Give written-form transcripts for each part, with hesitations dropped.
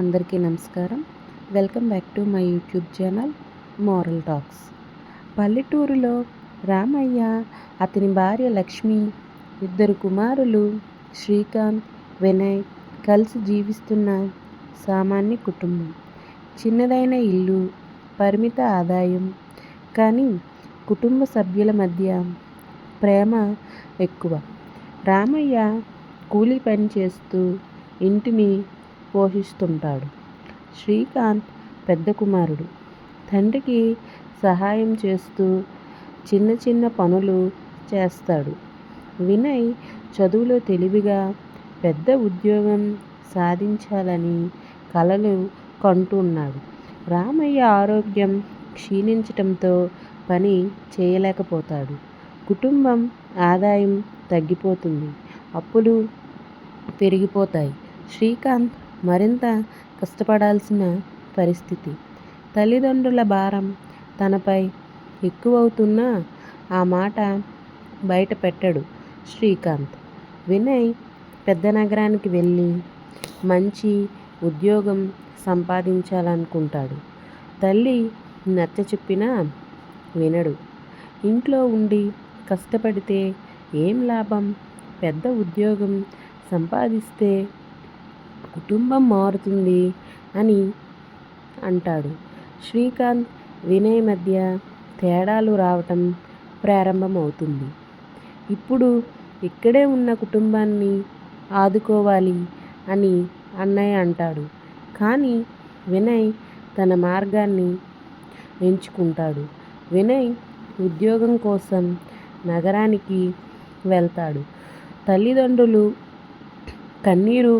అందరికీ నమస్కారం. Welcome back to my YouTube channel moral talks. పల్లెటూరులో రామయ్య, అతని భార్య లక్ష్మి, ఇద్దరు కుమారులు శ్రీకాంత్, వినయ్ కలిసి జీవిస్తున్న సామాన్య కుటుంబం. చిన్నదైన ఇల్లు, పరిమిత ఆదాయం, కానీ కుటుంబ సభ్యుల మధ్య ప్రేమ ఎక్కువ. రామయ్య కూలీ పని చేస్తూ ఇంటిని పోషిస్తుంటాడు. శ్రీకాంత్ పెద్ద కుమారుడు, తండ్రికి సహాయం చేస్తూ చిన్న చిన్న పనులు చేస్తాడు. వినయ్ చదువులో తెలివిగా పెద్ద ఉద్యోగం సాధించాలని కలలు కంటున్నాడు. రామయ్య ఆరోగ్యం క్షీణించటంతో పని చేయలేకపోతాడు. కుటుంబం ఆదాయం తగ్గిపోతుంది, అప్పులు పెరిగిపోతాయి. శ్రీకాంత్ మరింత కష్టపడాల్సిన పరిస్థితి. తల్లిదండ్రుల భారం తనపై ఎక్కువవుతున్నా ఆ మాట బయట పెట్టడు శ్రీకాంత్. వినయ్ పెద్ద నగరానికి వెళ్ళి మంచి ఉద్యోగం సంపాదించాలనుకుంటాడు. తల్లి నచ్చచెప్పినా వినడు. ఇంట్లో ఉండి కష్టపడితే ఏం లాభం? పెద్ద ఉద్యోగం సంపాదిస్తే కుటుంబం మారుతుంది అని అంటాడు. శ్రీకాంత్, వినయ్ మధ్య తేడాలు రావటం ప్రారంభమవుతుంది. ఇప్పుడు ఇక్కడే ఉన్న కుటుంబాన్ని ఆదుకోవాలి అని అన్నయ్య అంటాడు. కానీ వినయ్ తన మార్గాన్ని ఎంచుకుంటాడు. వినయ్ ఉద్యోగం కోసం నగరానికి వెళ్తాడు. తల్లిదండ్రులు కన్నీరు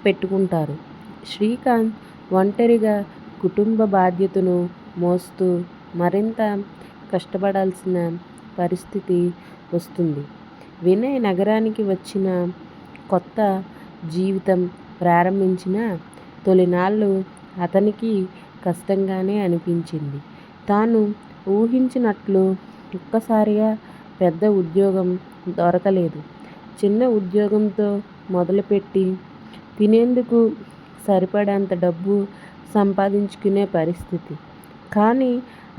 పెట్టుకుంటారు. శ్రీకాంత్ ఒంటరిగా కుటుంబ బాధ్యతను మోస్తూ మరింత కష్టపడాల్సిన పరిస్థితి వస్తుంది. వినయ్ నగరానికి వచ్చిన కొత్త జీవితం ప్రారంభించిన తొలినాళ్ళు అతనికి కష్టంగానే అనిపించింది. తాను ఊహించినట్లు ఒక్కసారిగా పెద్ద ఉద్యోగం దొరకలేదు. చిన్న ఉద్యోగంతో మొదలుపెట్టి తినేందుకు సరిపడేంత డబ్బు సంపాదించుకునే పరిస్థితి. కానీ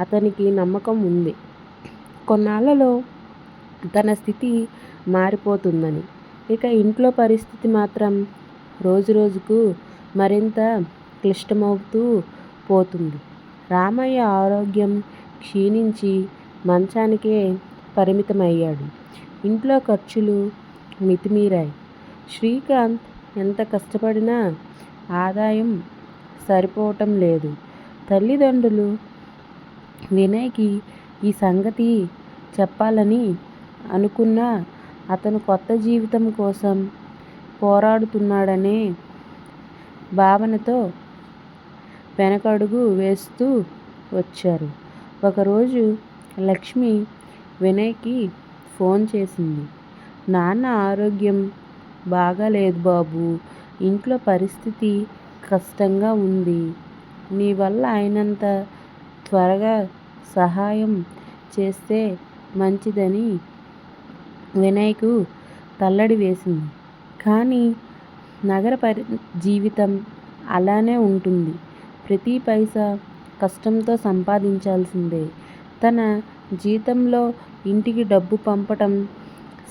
అతనికి నమ్మకం ఉంది, కొన్నాళ్లలో తన స్థితి మారిపోతుందని. ఇక ఇంట్లో పరిస్థితి మాత్రం రోజురోజుకు మరింత క్లిష్టమవుతూ పోతుంది. రామయ్య ఆరోగ్యం క్షీణించి మంచానికే పరిమితమయ్యాడు. ఇంట్లో ఖర్చులు మితిమీరాయి. శ్రీకాంత్ ఎంత కష్టపడినా ఆదాయం సరిపోవటం లేదు. తల్లిదండ్రులు వినయ్కి ఈ సంగతి చెప్పాలని అనుకున్నా అతను కొత్త జీవితం కోసం పోరాడుతున్నాడనే భావనతో వెనకడుగు వేస్తూ వచ్చారు. ఒకరోజు లక్ష్మి వినయ్కి ఫోన్ చేసింది. నాన్న ఆరోగ్యం బాగాలేదు బాబు, ఇంట్లో పరిస్థితి కష్టంగా ఉంది. నీ వల్ల అయినంత త్వరగా సహాయం చేస్తే మంచిదని వినయ్కు తల్లడి వేసింది. కానీ నగర జీవితం అలానే ఉంటుంది. ప్రతి పైసా కష్టంతో సంపాదించాల్సిందే. తన జీతంలో ఇంటికి డబ్బు పంపటం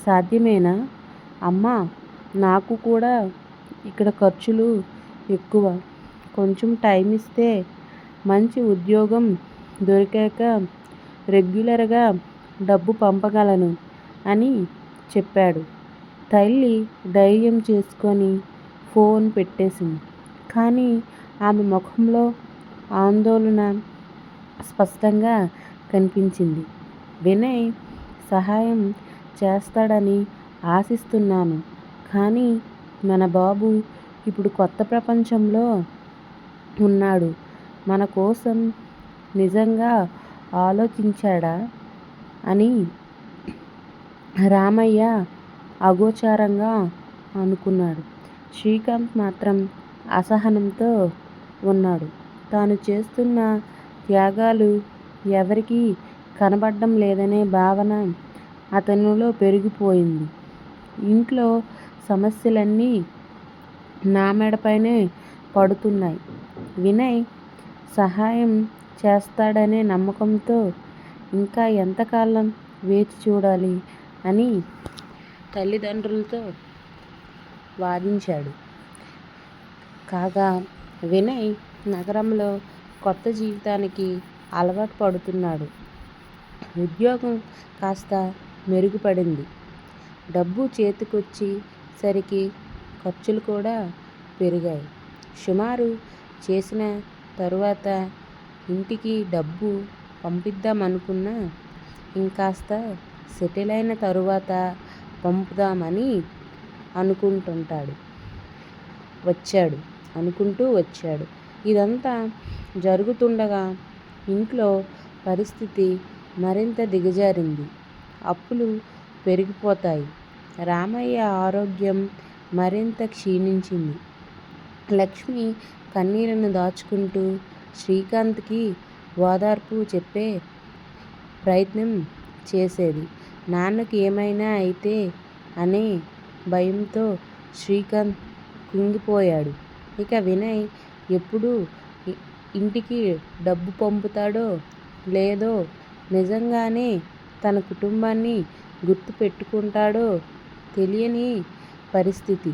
సాధ్యమేనా? అమ్మా, నాకు కూడా ఇక్కడ ఖర్చులు ఎక్కువ. కొంచెం టైం ఇస్తే మంచి ఉద్యోగం దొరికాక రెగ్యులర్గా డబ్బు పంపగలను అని చెప్పాడు. తల్లి ధైర్యం చేసుకొని ఫోన్ పెట్టేసింది. కానీ ఆమె ముఖంలో ఆందోళన స్పష్టంగా కనిపించింది. వినయ్ సహాయం చేస్తాడని ఆశిస్తున్నాను, కానీ మన బాబు ఇప్పుడు కొత్త ప్రపంచంలో ఉన్నాడు. మన కోసం నిజంగా ఆలోచించాడా అని రామయ్య అగోచరంగా అనుకున్నాడు. శ్రీకాంత్ మాత్రం అసహనంతో ఉన్నాడు. తాను చేస్తున్న త్యాగాలు ఎవరికీ కనబడడం లేదనే భావన అతనిలో పెరిగిపోయింది. ఇంట్లో సమస్యలన్నీ నా మెడపైనే పడుతున్నాయి. వినయ్ సహాయం చేస్తాడనే నమ్మకంతో ఇంకా ఎంతకాలం వేచి చూడాలి అని తల్లిదండ్రులతో వాదించాడు. కాగా వినయ్ నగరంలో కొత్త జీవితానికి అలవాటు పడుతున్నాడు. ఉద్యోగం కాస్త మెరుగుపడింది. డబ్బు చేతికొచ్చి సరికి ఖర్చులు కూడా పెరిగాయి. సుమారు చేసిన తరువాత ఇంటికి డబ్బు పంపిద్దామనుకున్నా ఇంకాస్త సెటిల్ అయిన తరువాత పంపుదామని అనుకుంటూ వచ్చాడు. ఇదంతా జరుగుతుండగా ఇంట్లో పరిస్థితి మరింత దిగజారింది. అప్పులు పెరిగిపోతాయి. రామయ్య ఆరోగ్యం మరింత క్షీణించింది. లక్ష్మి కన్నీళ్లను దాచుకుంటూ శ్రీకాంత్కి ఓదార్పు చెప్పే ప్రయత్నం చేసేది. నాన్నకు ఏమైనా అయితే అనే భయంతో శ్రీకాంత్ కుంగిపోయాడు. ఇక వినయ్ ఎప్పుడు ఇంటికి డబ్బు పంపుతాడో లేదో, నిజంగానే తన కుటుంబాన్ని గుర్తు పెట్టుకుంటాడో తెలియని పరిస్థితి.